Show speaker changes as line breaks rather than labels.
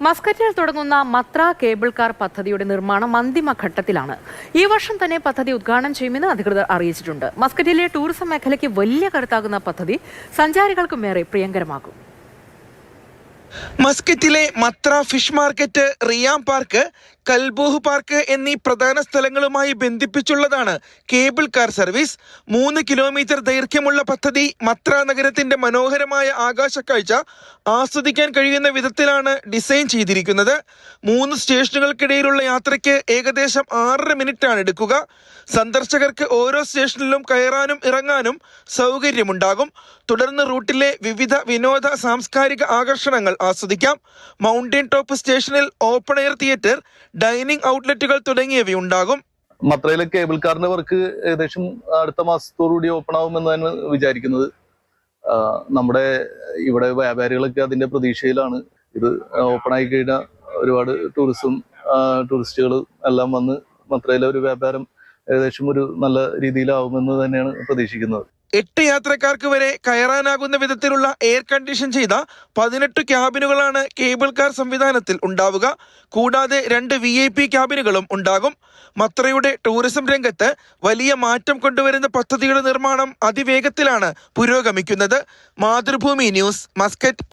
മസ്കറ്റിൽ തുടങ്ങുന്ന മത്ര cable car പദ്ധതിയുടെ നിർമ്മാണം അന്തിമ ഘട്ടത്തിലാണ്. ഈ വർഷം തന്നെ പദ്ധതി ഉദ്ഘാടനം ചെയ്യുമെന്ന് അധികൃതർ അറിയിച്ചിട്ടുണ്ട്. മസ്കറ്റിലെ ടൂറിസം മേഖലയ്ക്ക് വലിയ കരുത്താകുന്ന പദ്ധതി സഞ്ചാരികൾക്കുമേറെ പ്രിയങ്കരമാകും.
മസ്കറ്റിലെ മത്ര ഫിഷ് മാർക്കറ്റ്, റിയാം പാർക്ക്, കൽബൂഹ് പാർക്ക് എന്നീ പ്രധാന സ്ഥലങ്ങളുമായി ബന്ധിപ്പിച്ചുള്ളതാണ് കേബിൾ കാർ സർവീസ്. 3 കിലോമീറ്റർ ദൈർഘ്യമുള്ള പദ്ധതി മത്ര നഗരത്തിന്റെ മനോഹരമായ ആകാശക്കാഴ്ച ആസ്വദിക്കാൻ കഴിയുന്ന വിധത്തിലാണ് ഡിസൈൻ ചെയ്തിരിക്കുന്നത്. 3 സ്റ്റേഷനുകൾക്കിടയിലുള്ള യാത്രയ്ക്ക് ഏകദേശം 6.5 മിനിറ്റാണ് എടുക്കുക. സന്ദർശകർക്ക് ഓരോ സ്റ്റേഷനിലും കയറാനും ഇറങ്ങാനും സൗകര്യമുണ്ടാകും. തുടർന്ന് റൂട്ടിലെ വിവിധ വിനോദ സാംസ്കാരിക ആകർഷണങ്ങൾ ആസ്വദിക്കാം. മൗണ്ടൻ ടോപ്പ് സ്റ്റേഷനിൽ ഓപ്പൺ എയർ തിയേറ്റർ, ഡൈനിങ് ഔട്ട്ലെറ്റുകൾ തുടങ്ങിയവയുണ്ടാകും.
മത്രയിലെ കേബിൾ കാറിന്റെ വർക്ക് ഏകദേശം അടുത്ത മാസത്തോടുകൂടി ഓപ്പൺ ആവുമെന്നാണ് വിചാരിക്കുന്നത്. നമ്മുടെ ഇവിടെ വ്യാപാരികളൊക്കെ അതിന്റെ പ്രതീക്ഷയിലാണ്. ഇത് ഓപ്പൺ ആയി കഴിഞ്ഞാൽ ഒരുപാട് ടൂറിസ്റ്റുകൾ എല്ലാം വന്ന് മത്രയിലെ ഒരു വ്യാപാരം ഏകദേശം ഒരു നല്ല രീതിയിലാവുമെന്ന് തന്നെയാണ് പ്രതീക്ഷിക്കുന്നത്.
8 യാത്രക്കാർക്ക് വരെ കയറാനാകുന്ന വിധത്തിലുള്ള എയർ കണ്ടീഷൻ ചെയ്ത 18 ക്യാബിനുകളാണ് കേബിൾ കാർ സംവിധാനത്തിൽ ഉണ്ടാവുക. കൂടാതെ 2 VIP ക്യാബിനുകളും ഉണ്ടാകും. മത്രയുടെ ടൂറിസം രംഗത്ത് വലിയ മാറ്റം കൊണ്ടുവരുന്ന പദ്ധതിയുടെ നിർമ്മാണം അതിവേഗത്തിലാണ് പുരോഗമിക്കുന്നത്. Mathrubhumi news, Muscat.